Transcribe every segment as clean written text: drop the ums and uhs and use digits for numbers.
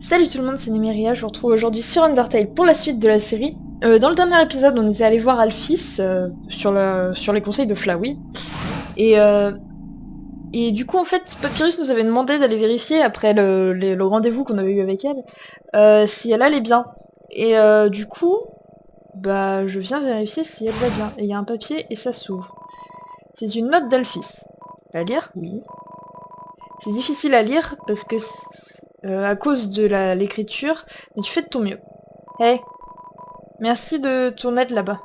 Salut tout le monde, c'est Nemeria, je vous retrouve aujourd'hui sur Undertale pour la suite de la série. Dans le dernier épisode, on était allé voir Alphys sur les conseils de Flowey. Et du coup, en fait, Papyrus nous avait demandé d'aller vérifier, après le rendez-vous qu'on avait eu avec elle, si elle allait bien. Et du coup, bah, je viens vérifier si elle va bien. Et il y a un papier et ça s'ouvre. C'est une note d'Alphys. À lire? Oui. C'est difficile à lire parce que à cause de l'écriture, mais tu fais de ton mieux. Hey, merci de ton aide là-bas.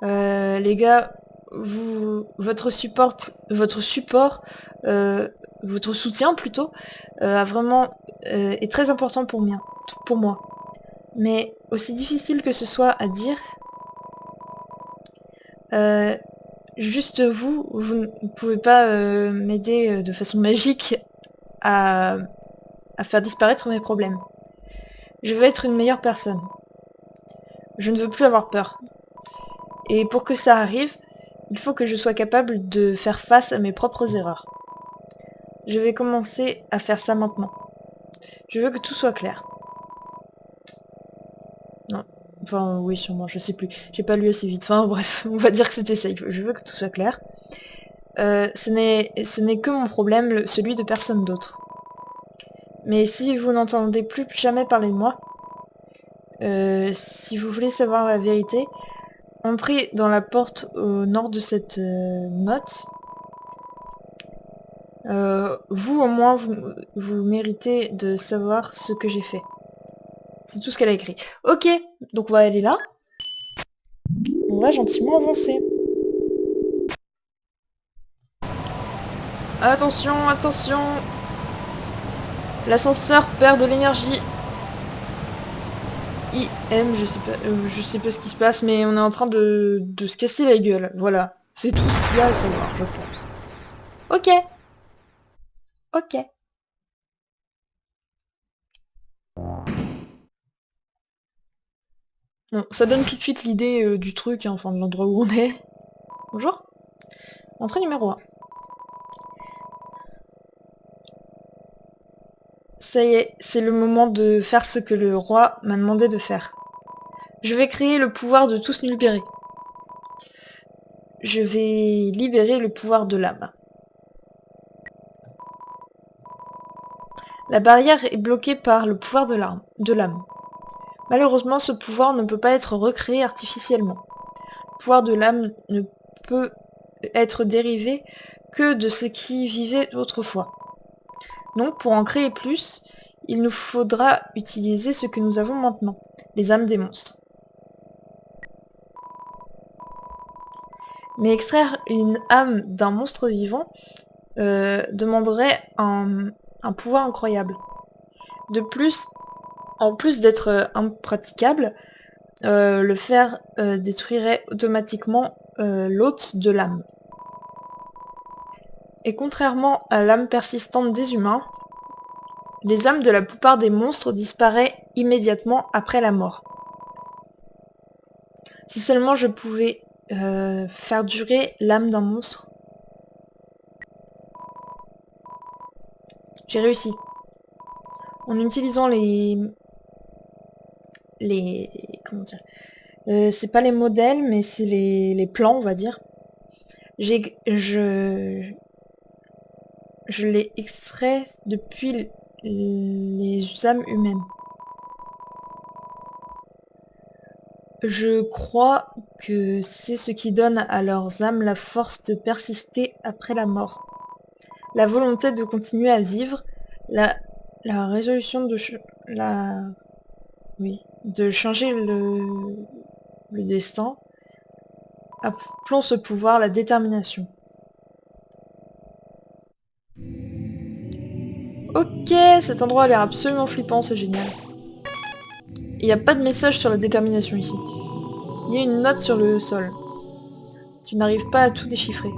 Les gars, votre support, votre soutien plutôt, est très important pour moi. Mais aussi difficile que ce soit à dire, juste vous ne pouvez pas m'aider de façon magique à faire disparaître mes problèmes. Je veux être une meilleure personne. Je ne veux plus avoir peur. Et pour que ça arrive, il faut que je sois capable de faire face à mes propres erreurs. Je vais commencer à faire ça maintenant. Je veux que tout soit clair. Non. Enfin, oui, sûrement, je sais plus. J'ai pas lu assez vite. Enfin, bref, on va dire que c'était safe. Je veux que tout soit clair. Ce n'est que mon problème, celui de personne d'autre. Mais si vous n'entendez plus jamais parler de moi, si vous voulez savoir la vérité, entrez dans la porte au nord de cette note. Vous au moins, vous méritez de savoir ce que j'ai fait. C'est tout ce qu'elle a écrit. Ok, donc on va aller là. On va gentiment avancer. Attention, attention. L'ascenseur perd de l'énergie. Je sais pas ce qui se passe, mais on est en train de se casser la gueule. Voilà. C'est tout ce qu'il y a à savoir, je pense. Ok. Ok. Bon, ça donne tout de suite l'idée du truc, hein, enfin de l'endroit où on est. Bonjour. Entrée numéro 1. Ça y est, c'est le moment de faire ce que le roi m'a demandé de faire. Je vais créer le pouvoir de tous libérer. Je vais libérer le pouvoir de l'âme. La barrière est bloquée par le pouvoir de l'âme. Malheureusement, ce pouvoir ne peut pas être recréé artificiellement. Le pouvoir de l'âme ne peut être dérivé que de ce qui vivait autrefois. Donc, pour en créer plus, il nous faudra utiliser ce que nous avons maintenant, les âmes des monstres. Mais extraire une âme d'un monstre vivant demanderait un pouvoir incroyable. De plus, en plus d'être impraticable, le faire détruirait automatiquement l'hôte de l'âme. Et contrairement à l'âme persistante des humains, les âmes de la plupart des monstres disparaissent immédiatement après la mort. Si seulement je pouvais faire durer l'âme d'un monstre. J'ai réussi. En utilisant comment dire, c'est pas les modèles, mais c'est les plans, on va dire. Je l'ai extrait depuis les âmes humaines. Je crois que c'est ce qui donne à leurs âmes la force de persister après la mort. La volonté de continuer à vivre, la résolution de de changer le destin. Appelons ce pouvoir la détermination. Ok, cet endroit a l'air absolument flippant, c'est génial. Il n'y a pas de message sur la détermination ici. Il y a une note sur le sol. Tu n'arrives pas à tout déchiffrer.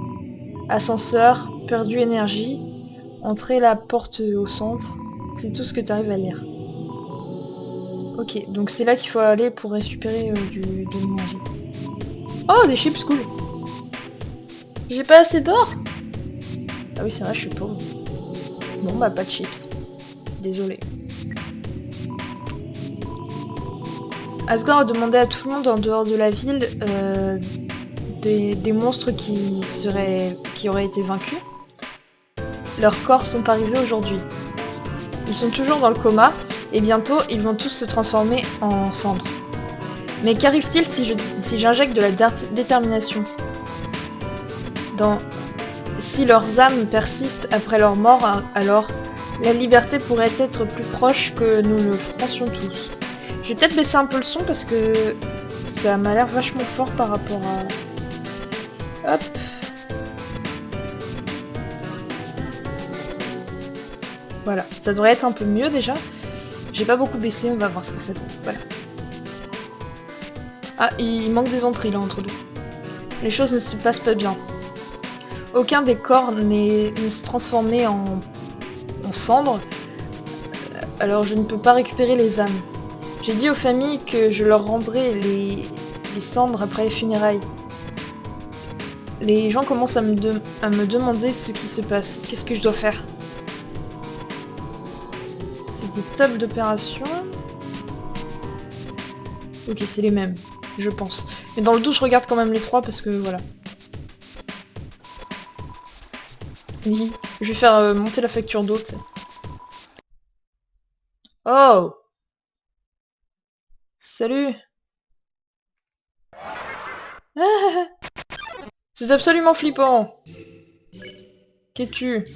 Ascenseur, perdu énergie, entrer la porte au centre. C'est tout ce que tu arrives à lire. Ok, donc c'est là qu'il faut aller pour récupérer de l'énergie. Oh, des chips, cool. J'ai pas assez d'or. Ah oui, c'est vrai, je suis pauvre. Bon, bah pas de chips. Désolé. Asgore a demandé à tout le monde en dehors de la ville des monstres qui auraient été vaincus. Leurs corps sont arrivés aujourd'hui. Ils sont toujours dans le coma, et bientôt ils vont tous se transformer en cendres. Mais qu'arrive-t-il si j'injecte de la détermination Si leurs âmes persistent après leur mort, alors la liberté pourrait être plus proche que nous le pensions tous. Je vais peut-être baisser un peu le son parce que ça m'a l'air vachement fort par rapport à... Hop. Voilà, ça devrait être un peu mieux déjà. J'ai pas beaucoup baissé, on va voir ce que ça donne. Voilà. Ah, il manque des entrées là entre deux. Les choses ne se passent pas bien. Aucun des corps ne s'est transformé en cendres, alors je ne peux pas récupérer les âmes. J'ai dit aux familles que je leur rendrais les cendres après les funérailles. Les gens commencent à me demander ce qui se passe. Qu'est-ce que je dois faire? C'est des tables d'opération. Ok, c'est les mêmes, je pense. Mais dans le doute, je regarde quand même les trois parce que voilà. Oui, je vais faire monter la facture d'eau, tu sais. Oh! Salut! Ah, c'est absolument flippant! Qu'es-tu?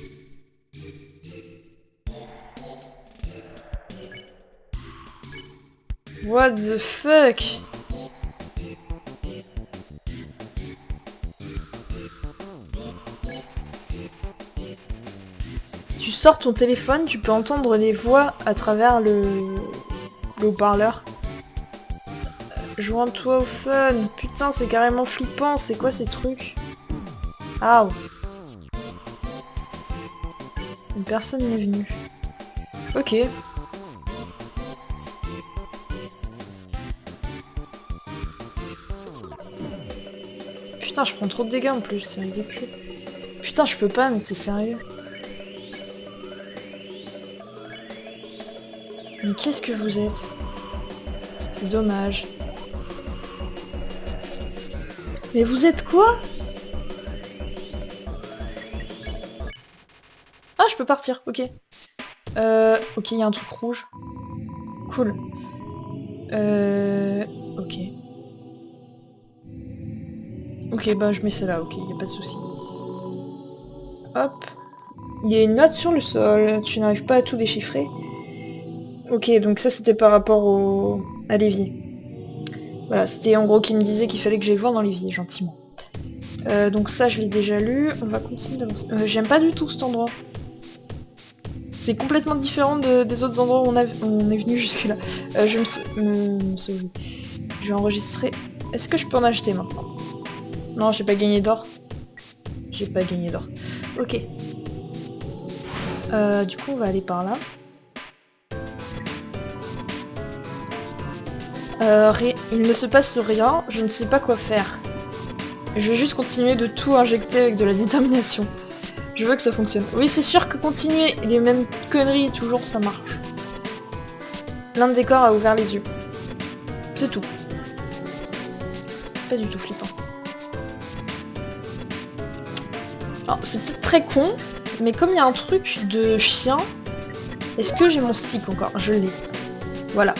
What the fuck? Tu sors ton téléphone, tu peux entendre les voix à travers le haut-parleur. Joins-toi au fun. Putain, c'est carrément flippant. C'est quoi ces trucs? Ah. Une personne n'est venue. Ok. Putain, je prends trop de dégâts en plus, c'est ridicule. Putain, je peux pas, mais c'est sérieux. Mais qu'est-ce que vous êtes? C'est dommage. Mais vous êtes quoi? Ah, je peux partir, ok. Ok, il y a un truc rouge. Cool. Ok. Ok, bah je mets ça là, ok, y a pas de souci. Hop. Il y a une note sur le sol, tu n'arrives pas à tout déchiffrer. Ok, donc ça c'était par rapport à l'évier. Voilà, c'était en gros qui me disait qu'il fallait que j'aille voir dans l'évier, gentiment. Donc ça je l'ai déjà lu, on va continuer d'avancer. J'aime pas du tout cet endroit. C'est complètement différent des autres endroits où on est venu jusque là. Je vais me sauver. Je vais enregistrer. Est-ce que je peux en acheter maintenant? Non, j'ai pas gagné d'or. J'ai pas gagné d'or. Ok. Du coup on va aller par là. Il ne se passe rien, je ne sais pas quoi faire. Je vais juste continuer de tout injecter avec de la détermination. Je veux que ça fonctionne. Oui, c'est sûr que continuer les mêmes conneries toujours, ça marche. L'un des corps a ouvert les yeux. C'est tout. Pas du tout flippant. Alors, c'est peut-être très con, mais comme il y a un truc de chien, est-ce que j'ai mon stick encore? Je l'ai. Voilà.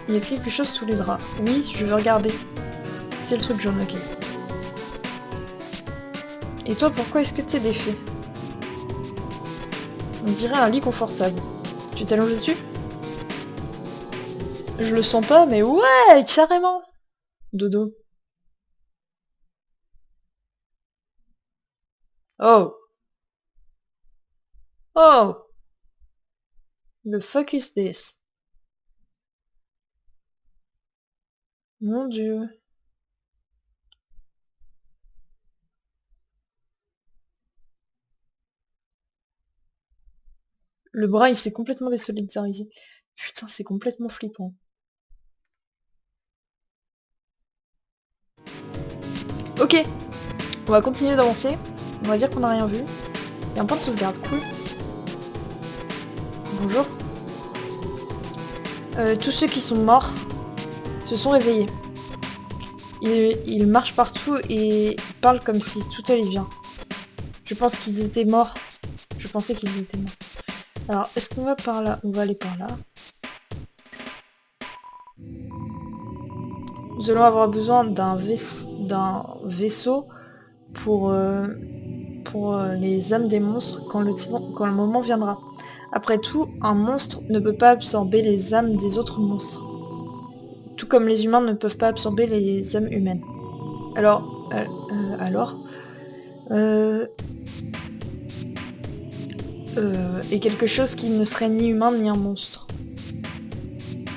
Il y a quelque chose sous les draps. Oui, je veux regarder. C'est le truc jaune, ok. Et toi, pourquoi est-ce que t'es défait? On dirait un lit confortable. Tu t'es allongé dessus? Je le sens pas, mais ouais, carrément. Dodo. Oh. Oh. The fuck is this? Mon dieu. Le bras, il s'est complètement désolidarisé. Putain, c'est complètement flippant. Ok. On va continuer d'avancer. On va dire qu'on n'a rien vu. Il y a un point de sauvegarde, cool. Bonjour. Tous ceux qui sont morts se sont réveillés. Ils marchent partout et parlent comme si tout allait bien. Je pense qu'ils étaient morts. Je pensais qu'ils étaient morts. Alors, est-ce qu'on va par là? On va aller par là. Nous allons avoir besoin d'un vaisseau pour les âmes des monstres quand le moment viendra. Après tout, un monstre ne peut pas absorber les âmes des autres monstres. Tout comme les humains ne peuvent pas absorber les âmes humaines. Alors... et quelque chose qui ne serait ni humain ni un monstre.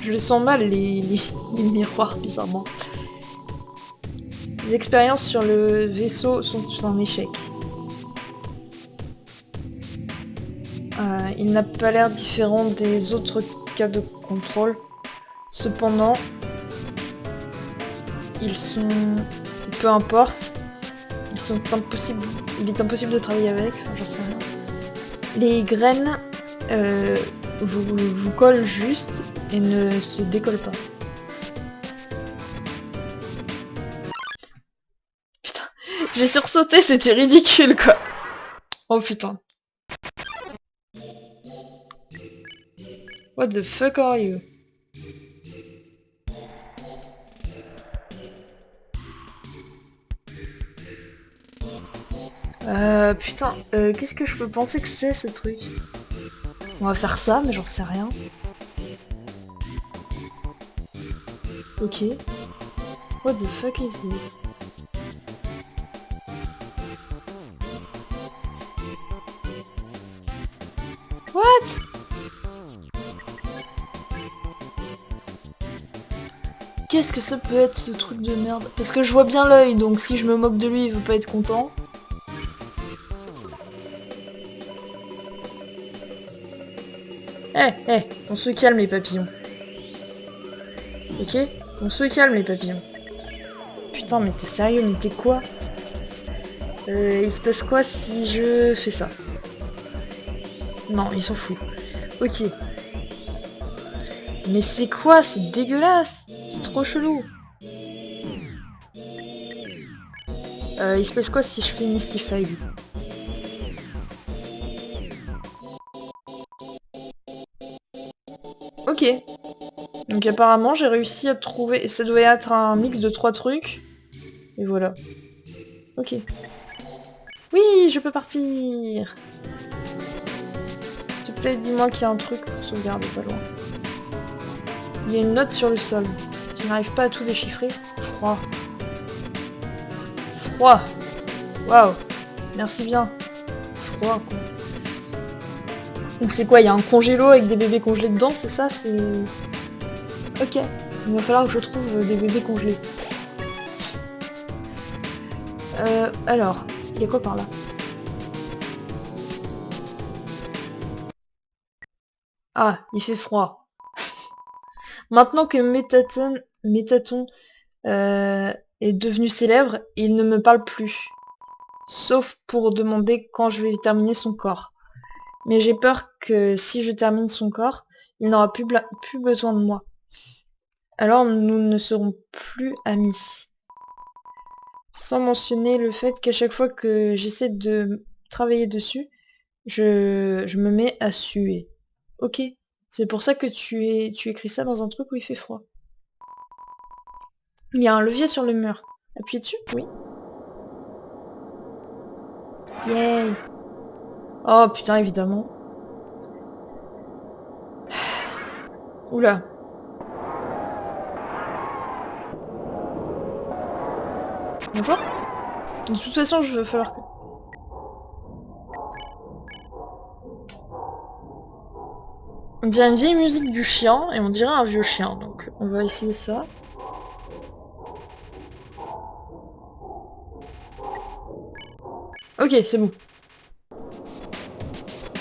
Je les sens mal, les miroirs, bizarrement. Les expériences sur le vaisseau sont un échec. Il n'a pas l'air différent des autres cas de contrôle. Cependant, ils sont... peu importe, ils sont impossibles... il est impossible de travailler avec, enfin j'en sais rien. Les graines vous collent juste et ne se décollent pas. Putain, j'ai sursauté, c'était ridicule quoi. Oh putain. What the fuck are you? Putain, qu'est-ce que je peux penser que c'est ce truc? On va faire ça, mais j'en sais rien. Ok. What the fuck is this? What? Qu'est-ce que ça peut être ce truc de merde? Parce que je vois bien l'œil, donc si je me moque de lui, il veut pas être content. On se calme les papillons. Ok? On se calme les papillons. Putain, mais t'es sérieux, mais t'es quoi? Il se passe quoi si je fais ça? Non, ils s'en foutent. Ok. Mais c'est quoi? C'est dégueulasse! C'est trop chelou! Il se passe quoi si je fais Mystify? Ok. Donc apparemment j'ai réussi à trouver... Ça doit être un mix de 3 trucs. Et voilà. Ok. Oui, je peux partir! S'il te plaît, dis-moi qu'il y a un truc pour sauvegarder pas loin. Il y a une note sur le sol. Tu n'arrives pas à tout déchiffrer. Froid. Froid. Waouh. Merci bien. Froid, quoi. Donc c'est quoi? Il y a un congélo avec des bébés congelés dedans, c'est ça? C'est... Ok. Il va falloir que je trouve des bébés congelés. Alors, il y a quoi par là? Ah, il fait froid. Maintenant que Métaton est devenu célèbre, il ne me parle plus. Sauf pour demander quand je vais terminer son corps. Mais j'ai peur que si je termine son corps, il n'aura plus besoin de moi. Alors nous ne serons plus amis. Sans mentionner le fait qu'à chaque fois que j'essaie de travailler dessus, je me mets à suer. Ok. C'est pour ça que tu écris ça dans un truc où il fait froid. Il y a un levier sur le mur. Appuyez dessus? Oui. Yay. Oh putain, évidemment. Oula. Bonjour. De toute façon, je vais falloir que... On dirait une vieille musique du chien, et on dirait un vieux chien, donc on va essayer ça. Ok, c'est bon.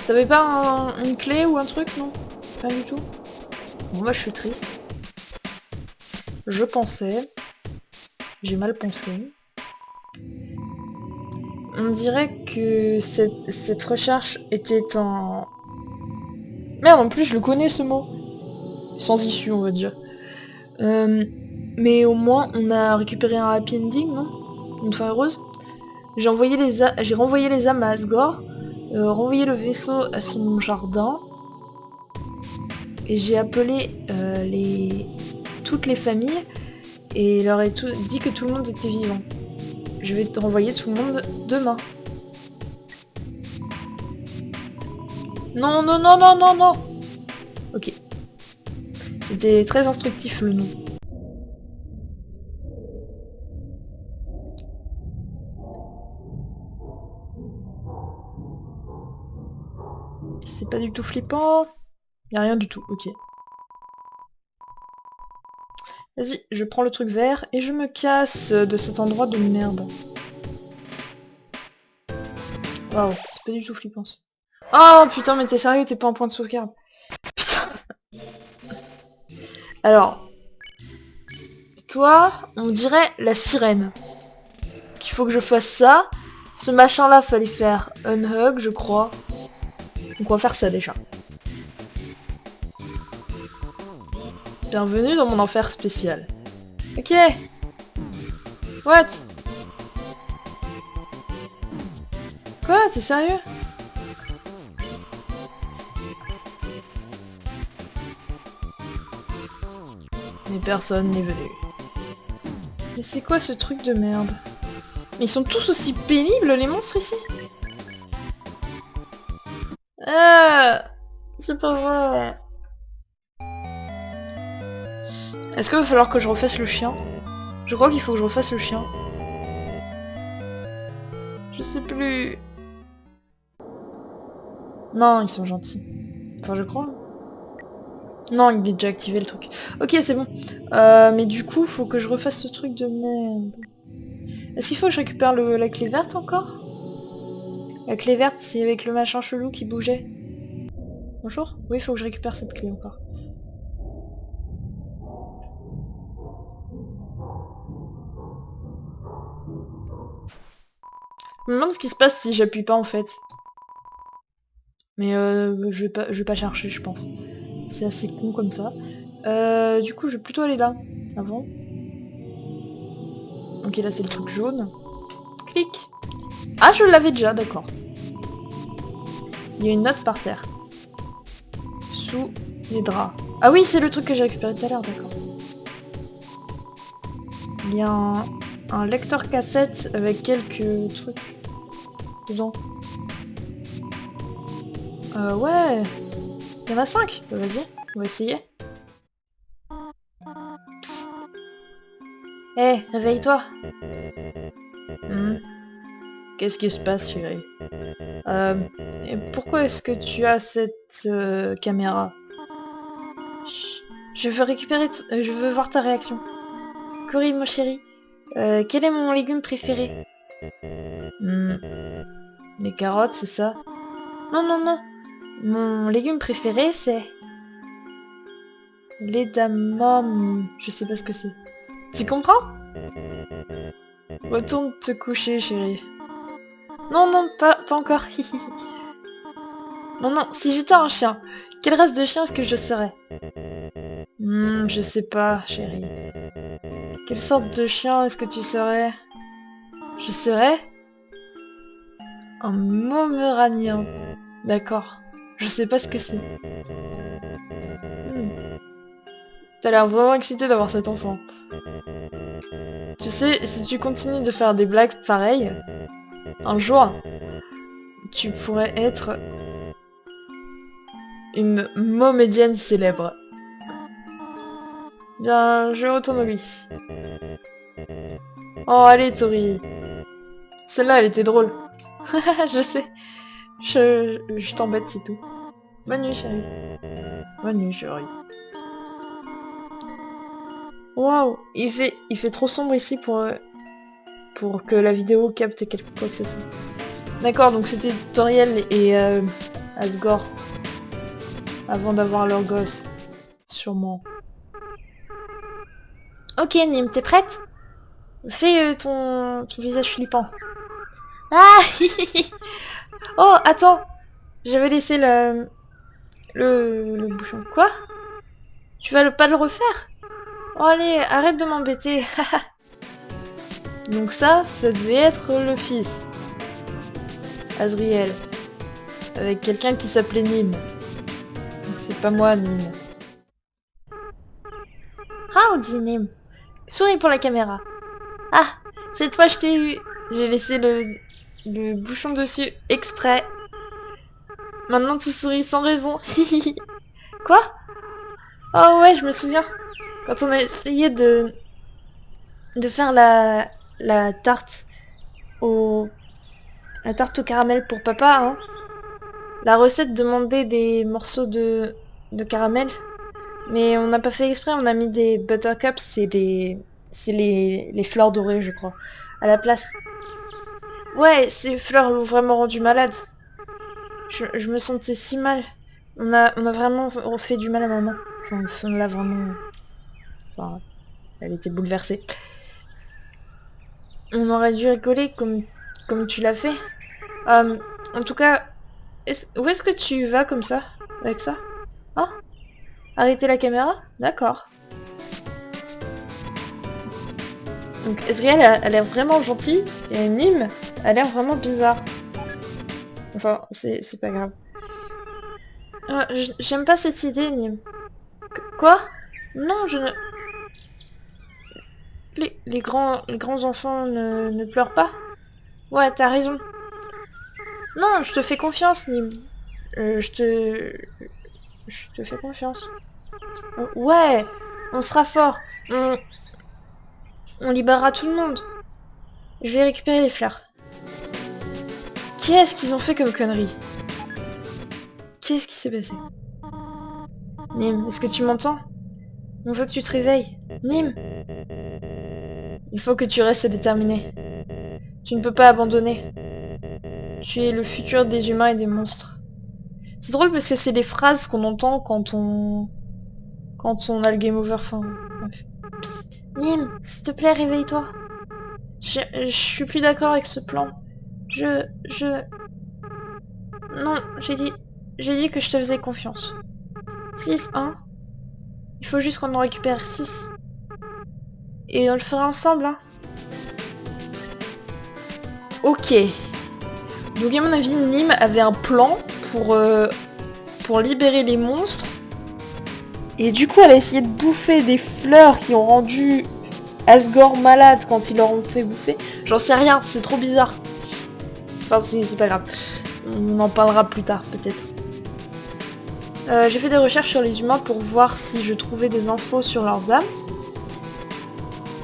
T'avais pas une clé ou un truc, non? Pas du tout. Bon, moi je suis triste. Je pensais... J'ai mal pensé. On dirait que cette recherche était Merde, en plus je le connais ce mot. Sans issue, on va dire. Mais au moins, on a récupéré un happy ending, non? Une fin heureuse. J'ai renvoyé les âmes à Asgore, renvoyé le vaisseau à son jardin, et j'ai appelé toutes les familles, et leur ai dit que tout le monde était vivant. Je vais te renvoyer tout le monde demain. Non, non, non, non, non, non. Ok. C'était très instructif le nom. C'est pas du tout flippant. Y a rien du tout, ok. Vas-y, je prends le truc vert et je me casse de cet endroit de merde. Waouh, c'est pas du tout flippant ça. Oh putain, mais t'es sérieux, t'es pas en point de sauvegarde. Putain. Alors, toi, on dirait la sirène. Qu'il faut que je fasse ça. Ce machin là, fallait faire unhug, je crois. Donc on va faire ça déjà. Bienvenue dans mon enfer spécial. Ok. What? Quoi? T'es sérieux? Mais personne n'est venu. Mais c'est quoi ce truc de merde? Mais ils sont tous aussi pénibles les monstres ici? Ah, c'est pas vrai. Est-ce qu'il va falloir que je refasse le chien? Je crois qu'il faut que je refasse le chien. Je sais plus. Non, ils sont gentils. Enfin, je crois. Non, il est déjà activé le truc. Ok, c'est bon. Mais du coup, faut que je refasse ce truc de merde. Est-ce qu'il faut que je récupère la clé verte encore? La clé verte, c'est avec le machin chelou qui bougeait. Bonjour? Oui, il faut que je récupère cette clé encore. Je me demande ce qui se passe si j'appuie pas en fait. Mais je vais pas chercher, je pense. C'est assez con comme ça. Du coup, je vais plutôt aller là, avant. Ok, là c'est le truc jaune. Clic. Ah, je l'avais déjà, d'accord. Il y a une note par terre. Sous les draps. Ah oui, c'est le truc que j'ai récupéré tout à l'heure, d'accord. Il y a un lecteur cassette avec quelques trucs dedans. Ouais. Il y en a 5. Vas-y, on va essayer. Psst. Hé, réveille-toi. Qu'est-ce qui se passe, chérie? Et pourquoi est-ce que tu as cette caméra? Chut. Je veux récupérer... je veux voir ta réaction. Cory, mon chéri. Quel est mon légume préféré? Les carottes, c'est ça? Non, non, non. Mon légume préféré, c'est... l'edamame. Je sais pas ce que c'est. Tu comprends? Retourne te coucher, chérie. Non, non, pas encore. Non, non, si j'étais un chien, quelle race de chien est-ce que je serais? Je sais pas, chérie. Quelle sorte de chien est-ce que tu serais? Je serais un Poméranien. D'accord. Je sais pas ce que c'est. T'as l'air vraiment excité d'avoir cet enfant. Tu sais, si tu continues de faire des blagues pareilles, un jour, tu pourrais être une momédienne célèbre. Bien, je retourne au lit. Oh, allez, Tori. Celle-là, elle était drôle. Je sais. Je t'embête, c'est tout. Bonne nuit, chérie. Bonne nuit, chérie. Waouh, il fait trop sombre ici pour que la vidéo capte quoi que ce soit. D'accord, donc c'était Toriel et Asgore avant d'avoir leur gosse. Sûrement. Ok, Nîmes, t'es prête? Fais ton visage flippant. Ah. Oh, attends. J'avais laissé le bouchon. Quoi? Tu vas pas le refaire? Oh allez, arrête de m'embêter. Donc ça devait être le fils. Azriel. Avec quelqu'un qui s'appelait Nîmes. Donc c'est pas moi, Nîmes. Howdy, Nîmes. Souris pour la caméra. Ah, cette fois je t'ai eu. J'ai laissé le bouchon dessus exprès. Maintenant tu souris sans raison. Quoi? Oh ouais, je me souviens. Quand on a essayé de faire la tarte au la tarte au caramel pour papa, hein. La recette demandait des morceaux de caramel, mais on n'a pas fait exprès, on a mis des buttercups, c'est les fleurs dorées, je crois, à la place. Ouais, ces fleurs l'ont vraiment rendu malade. Je me sentais si mal. On a vraiment fait du mal à maman. Enfin, on l'a vraiment... Enfin, elle était bouleversée. On aurait dû rigoler comme tu l'as fait. En tout cas, où est-ce que tu vas comme ça? Avec ça? Hein? Arrêter la caméra? D'accord. Donc Ezreal a l'air vraiment gentil et Nîmes a l'air vraiment bizarre. Enfin, c'est pas grave. J'aime pas cette idée, Nîmes. Quoi? Non, je ne... les grands enfants ne pleurent pas? Ouais, t'as raison. Non, je te fais confiance, Nîmes. Je te fais confiance. Ouais, on sera fort. On libérera tout le monde. Je vais récupérer les fleurs. Qu'est-ce qu'ils ont fait comme connerie? Qu'est-ce qui s'est passé? Nîmes, est-ce que tu m'entends? On veut que tu te réveilles. Nîmes, il faut que tu restes déterminé. Tu ne peux pas abandonner. Tu es le futur des humains et des monstres. C'est drôle parce que c'est les phrases qu'on entend quand on a le game over. Enfin, bref. Psst. Nîmes, s'il te plaît, réveille-toi. Je suis plus d'accord avec ce plan. Je... Non, j'ai dit que je te faisais confiance. 6, 1. Il faut juste qu'on en récupère 6. Et on le fera ensemble, hein. Ok. Donc à mon avis, Nîmes avait un plan pour libérer les monstres. Et du coup, elle a essayé de bouffer des fleurs qui ont rendu Asgore malade quand ils leur ont fait bouffer. J'en sais rien, c'est trop bizarre. Enfin, c'est pas grave. On en parlera plus tard, peut-être. J'ai fait des recherches sur les humains pour voir si je trouvais des infos sur leurs âmes.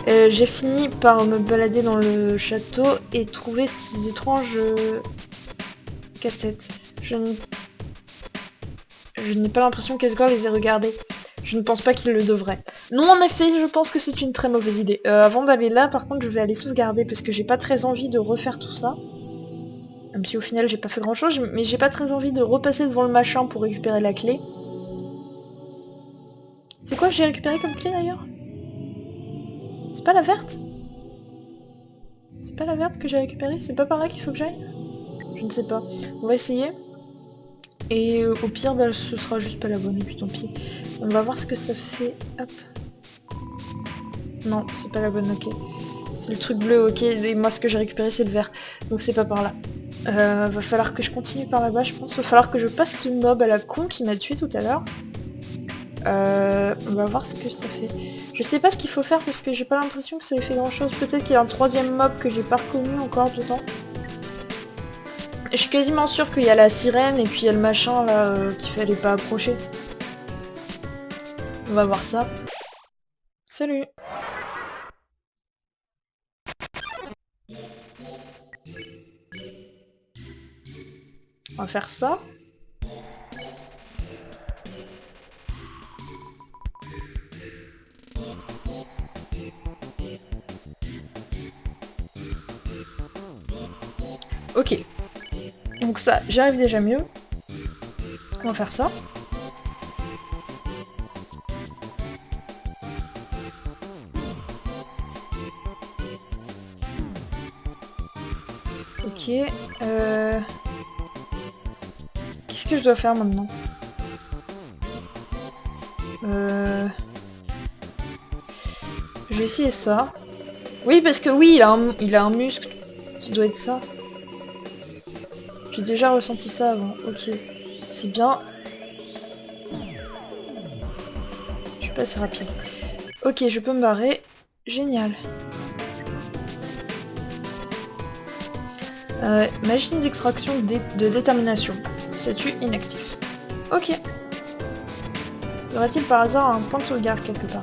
J'ai fini par me balader dans le château et trouver ces étranges cassettes. Je n'ai pas l'impression qu'Asgore les ait regardées. Je ne pense pas qu'il le devrait. Non, en effet, je pense que c'est une très mauvaise idée. Avant d'aller là, par contre, je vais aller sauvegarder parce que j'ai pas très envie de refaire tout ça. Même si au final, j'ai pas fait grand chose, mais j'ai pas très envie de repasser devant le machin pour récupérer la clé. C'est quoi que j'ai récupéré comme clé d'ailleurs? C'est pas la verte? C'est pas la verte que j'ai récupérée? C'est pas par là qu'il faut que j'aille? Je ne sais pas. On va essayer. Et au pire, bah, ce sera juste pas la bonne, et puis tant pis. On va voir ce que ça fait. Hop. Non, c'est pas la bonne, ok. C'est le truc bleu, ok. Et moi, ce que j'ai récupéré, c'est le vert. Donc c'est pas par là. Va falloir que je continue par là-bas, je pense. Va falloir que je passe ce mob à la con qui m'a tué tout à l'heure. On va voir ce que ça fait. Je sais pas ce qu'il faut faire parce que j'ai pas l'impression que ça ait fait grand chose. Peut-être qu'il y a un troisième mob que j'ai pas reconnu encore dedans. Je suis quasiment sûre qu'il y a la sirène et puis il y a le machin là qu'il fallait pas approcher. On va voir ça. Salut! On va faire ça. Ok. Donc ça, j'arrive déjà mieux. On va faire ça. Ok. Qu'est-ce que je dois faire maintenant? Je vais essayer ça. Oui, parce que oui, il a un muscle. Ça doit être ça. J'ai déjà ressenti ça avant. Ok. C'est bien. Je suis pas assez rapide. Ok, je peux me barrer. Génial. Machine d'extraction de détermination. Statut inactif. Ok. Y aurait-il par hasard un point de sauvegarde quelque part?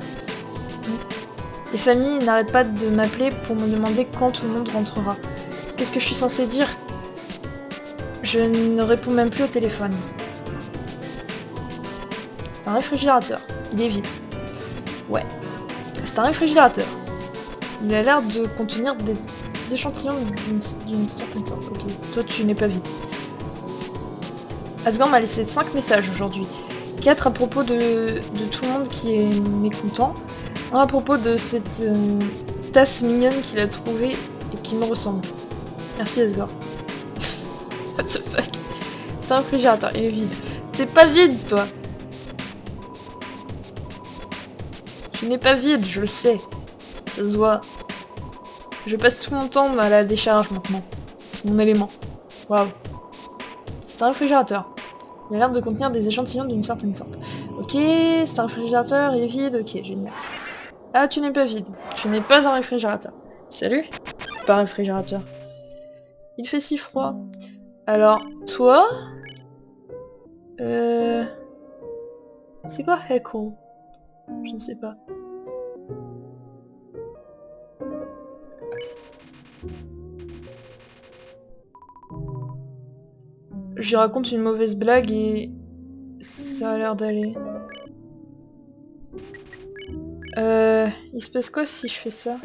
Les familles n'arrêtent pas de m'appeler pour me demander quand tout le monde rentrera. Qu'est-ce que je suis censée dire? Je ne réponds même plus au téléphone. C'est un réfrigérateur. Il est vide. Ouais. C'est un réfrigérateur. Il a l'air de contenir des échantillons d'une certaine sorte. Ok. Toi, tu n'es pas vide. Asgore m'a laissé 5 messages aujourd'hui. 4 à propos de tout le monde qui est mécontent. Un à propos de cette tasse mignonne qu'il a trouvée et qui me ressemble. Merci Asgore. What the fuck? C'est un réfrigérateur, il est vide. T'es pas vide, toi! Tu n'es pas vide, je le sais. Ça se voit. Je passe tout mon temps à la décharge maintenant. C'est mon élément. Waouh. C'est un réfrigérateur. Il a l'air de contenir des échantillons d'une certaine sorte. Ok, c'est un réfrigérateur, il est vide, ok, génial. Ah, tu n'es pas vide. Tu n'es pas un réfrigérateur. Salut? Pas un réfrigérateur. Il fait si froid. Alors, toi... C'est quoi Heckle? Je ne sais pas. Je lui raconte une mauvaise blague et... ça a l'air d'aller. Il se passe quoi si je fais ça?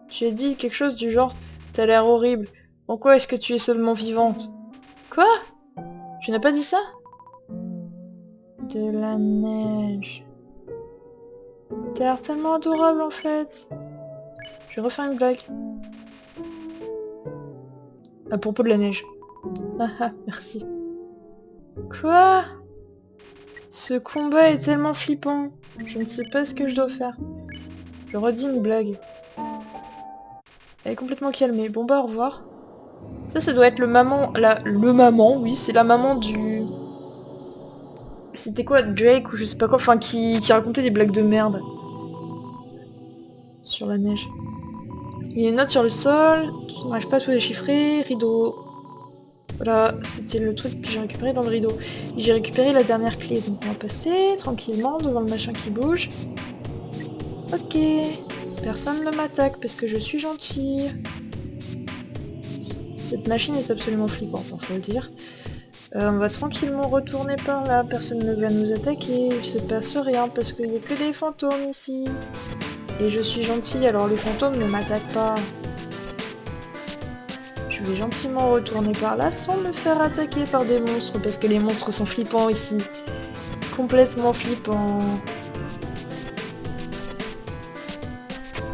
J'ai dit quelque chose du genre, t'as l'air horrible. Pourquoi est-ce que tu es seulement vivante? Quoi? Tu n'as pas dit ça? De la neige. T'as l'air tellement adorable en fait. Je vais refaire une blague. À propos de la neige. Haha, merci. Quoi? Ce combat est tellement flippant. Je ne sais pas ce que je dois faire. Je redis une blague. Elle est complètement calmée. Bon bah au revoir. Ça doit être le maman... Le maman, oui, c'est la maman du... C'était quoi, Drake ou je sais pas quoi, enfin qui racontait des blagues de merde. Sur la neige. Il y a une note sur le sol, je n'arrive pas à tout déchiffrer, rideau. Voilà, c'était le truc que j'ai récupéré dans le rideau. J'ai récupéré la dernière clé, donc on va passer tranquillement devant le machin qui bouge. Ok, personne ne m'attaque parce que je suis gentille. Cette machine est absolument flippante, hein, faut le dire. On va tranquillement retourner par là, personne ne va nous attaquer, il se passe rien parce qu'il n'y a que des fantômes ici. Et je suis gentille, alors les fantômes ne m'attaquent pas. Je vais gentiment retourner par là sans me faire attaquer par des monstres parce que les monstres sont flippants ici. Complètement flippants.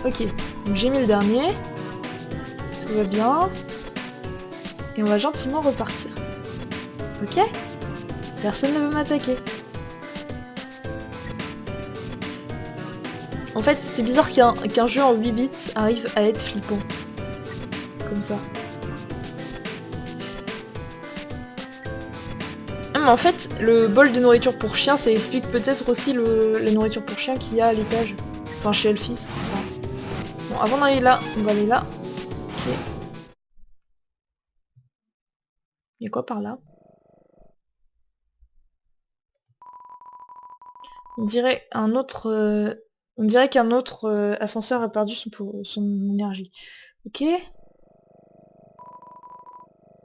Ok, donc j'ai mis le dernier. Tout va bien. Et on va gentiment repartir. Ok? Personne ne veut m'attaquer. En fait, c'est bizarre qu'un jeu en 8 bits arrive à être flippant. Comme ça. Ah, mais en fait, le bol de nourriture pour chien, ça explique peut-être aussi la nourriture pour chien qu'il y a à l'étage. Enfin, chez Elfis. Enfin... Bon, avant d'aller là, on va aller là. Ok. Il y a quoi par là? On dirait on dirait qu'un autre ascenseur a perdu son énergie. Ok.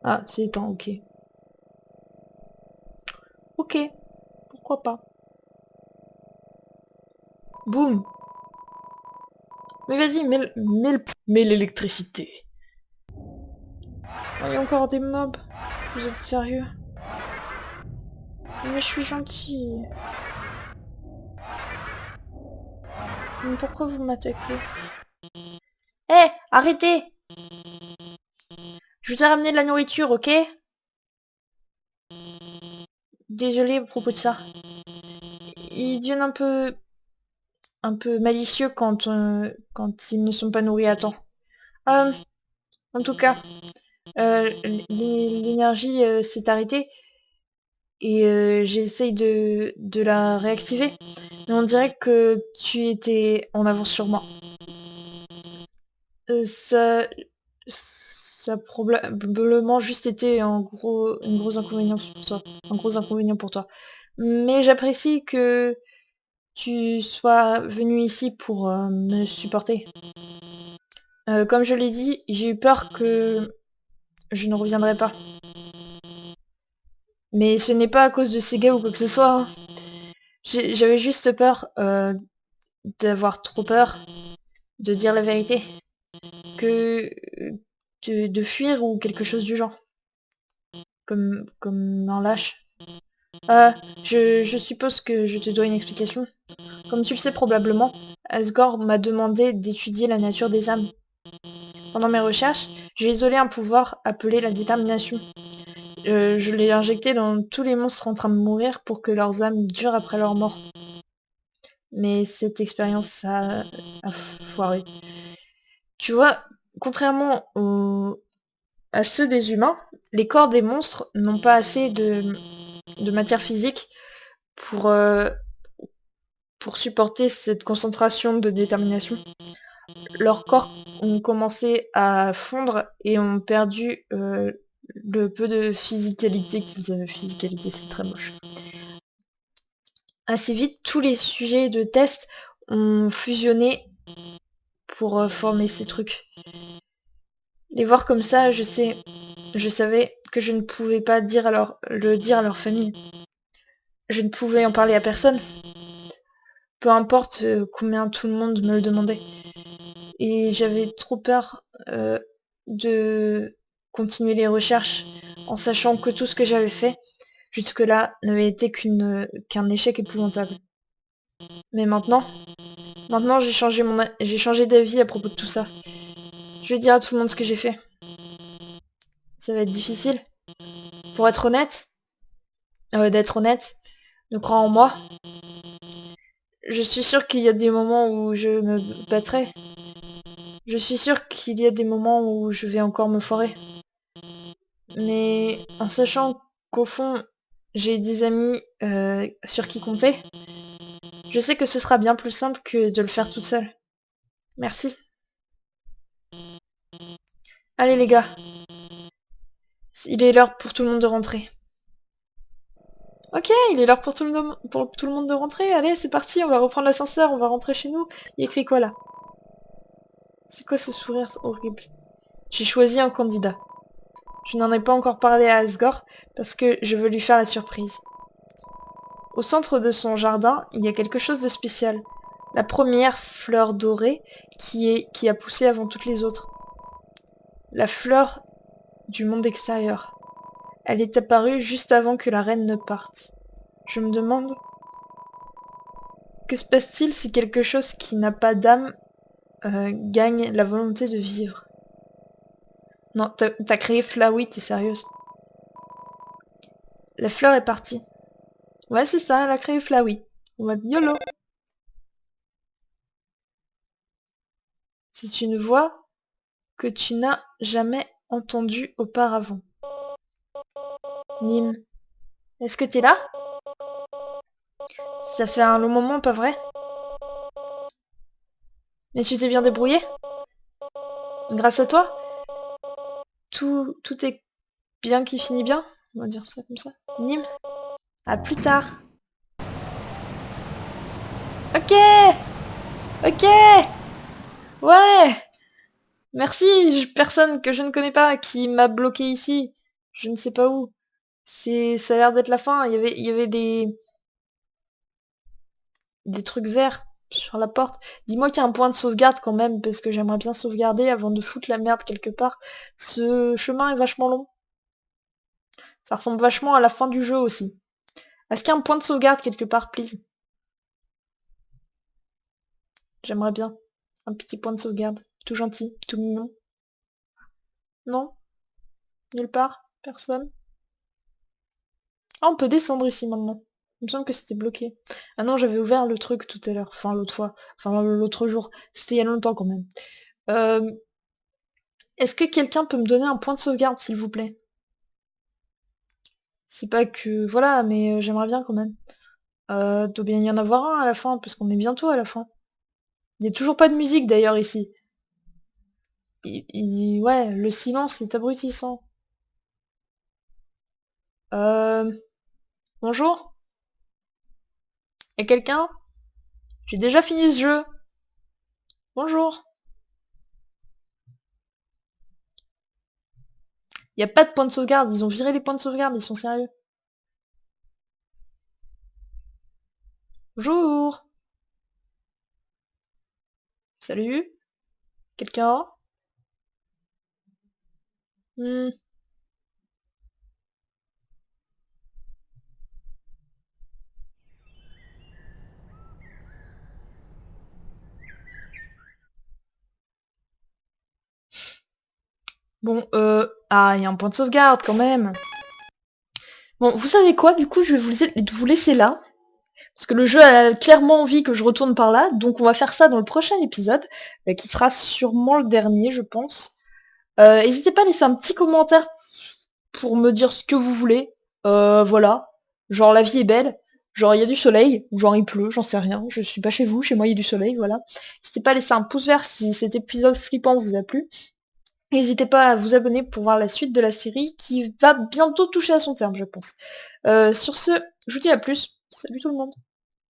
Ah, c'est éteint, ok. Ok. Pourquoi pas. Boum. Mais vas-y, mets l'électricité. Oh, il y a encore des mobs. Vous êtes sérieux? Mais je suis gentille. Mais pourquoi vous m'attaquez? Hé, arrêtez! Je vous ai ramené de la nourriture, ok? Désolée à propos de ça. ils deviennent un peu malicieux quand ils ne sont pas nourris à temps. Euh, En tout cas, l'énergie s'est arrêtée et j'essaye de la réactiver. Mais on dirait que tu étais en avance sur moi. Ça a probablement juste été un gros inconvénient pour toi. Un gros inconvénient pour toi. Mais j'apprécie que tu sois venu ici pour me supporter. Comme je l'ai dit, j'ai eu peur que je ne reviendrai pas. Mais ce n'est pas à cause de ces gars ou quoi que ce soit, hein. J'avais juste peur d'avoir trop peur, de dire la vérité, que de fuir ou quelque chose du genre, comme un lâche. Euh, je suppose que je te dois une explication. Comme tu le sais probablement, Asgore m'a demandé d'étudier la nature des âmes. Pendant mes recherches, j'ai isolé un pouvoir appelé la détermination. Je l'ai injecté dans tous les monstres en train de mourir pour que leurs âmes durent après leur mort. Mais cette expérience a foiré. Tu vois, contrairement à ceux des humains, les corps des monstres n'ont pas assez de matière physique pour, euh, pour supporter cette concentration de détermination. Leurs corps ont commencé à fondre et ont perdu le peu de physicalité qu'ils avaient. Physicalité, c'est très moche. Assez vite, tous les sujets de test ont fusionné pour former ces trucs. Les voir comme ça, je savais que je ne pouvais pas le dire à leur famille. Je ne pouvais en parler à personne, peu importe combien tout le monde me le demandait. Et j'avais trop peur de continuer les recherches en sachant que tout ce que j'avais fait jusque-là n'avait été qu'un échec épouvantable. Mais maintenant j'ai changé d'avis à propos de tout ça. Je vais dire à tout le monde ce que j'ai fait. Ça va être difficile. Pour être honnête, d'être honnête, de croire en moi. Je suis sûre qu'il y a des moments où je me battrai. Je suis sûre qu'il y a des moments où je vais encore me foirer. Mais en sachant qu'au fond, j'ai des amis sur qui compter, je sais que ce sera bien plus simple que de le faire toute seule. Merci. Allez les gars, il est l'heure pour tout le monde de rentrer. Ok, il est l'heure pour tout le monde de rentrer. Allez, c'est parti, on va reprendre l'ascenseur, on va rentrer chez nous. Il écrit quoi là? C'est quoi ce sourire horrible? J'ai choisi un candidat. Je n'en ai pas encore parlé à Asgore parce que je veux lui faire la surprise. Au centre de son jardin, il y a quelque chose de spécial. La première fleur dorée qui a poussé avant toutes les autres. La fleur du monde extérieur. Elle est apparue juste avant que la reine ne parte. Je me demande, que se passe-t-il si quelque chose qui n'a pas d'âme gagne la volonté de vivre? Non, t'as créé Flowey, t'es sérieuse? La fleur est partie. Ouais, c'est ça, elle a créé Flowey. En mode YOLO. C'est une voix que tu n'as jamais entendue auparavant. Nîmes, est-ce que t'es là? Ça fait un long moment, pas vrai? Mais tu t'es bien débrouillé? Grâce à toi, tout est bien qui finit bien? On va dire ça comme ça. Nîmes, à plus tard. Ok, ok, ouais. Merci, personne que je ne connais pas qui m'a bloqué ici. Je ne sais pas où. Ça a l'air d'être la fin. Il y avait des trucs verts sur la porte. Dis-moi qu'il y a un point de sauvegarde quand même, parce que j'aimerais bien sauvegarder avant de foutre la merde quelque part. Ce chemin est vachement long. Ça ressemble vachement à la fin du jeu aussi. Est-ce qu'il y a un point de sauvegarde quelque part, please? J'aimerais bien. Un petit point de sauvegarde. Tout gentil, tout mignon. Non? Nulle part? Personne? Ah, on peut descendre ici maintenant. Il me semble que c'était bloqué. Ah non, j'avais ouvert le truc tout à l'heure. Enfin, l'autre fois. Enfin, l'autre jour. C'était il y a longtemps quand même. Euh, Est-ce que quelqu'un peut me donner un point de sauvegarde, s'il vous plaît? C'est pas que... Voilà, mais j'aimerais bien quand même. Doit bien y en avoir un à la fin, parce qu'on est bientôt à la fin. Il y a toujours pas de musique d'ailleurs ici. Ouais, le silence est abrutissant. Euh... Bonjour? Y'a quelqu'un? J'ai déjà fini ce jeu. Bonjour? Y a pas de point de sauvegarde, ils ont viré les points de sauvegarde, ils sont sérieux. Bonjour? Salut? Quelqu'un? Hmm. Bon, Ah, il y a un point de sauvegarde quand même. Bon, vous savez quoi? Du coup, je vais vous laisser là. Parce que le jeu a clairement envie que je retourne par là. Donc on va faire ça dans le prochain épisode. Qui sera sûrement le dernier, je pense. N'hésitez pas à laisser un petit commentaire pour me dire ce que vous voulez. Voilà. Genre la vie est belle. Genre il y a du soleil. Ou genre il pleut, j'en sais rien. Je suis pas chez vous, chez moi il y a du soleil, voilà. N'hésitez pas à laisser un pouce vert si cet épisode flippant vous a plu. N'hésitez pas à vous abonner pour voir la suite de la série qui va bientôt toucher à son terme, je pense. Sur ce, je vous dis à plus. Salut tout le monde.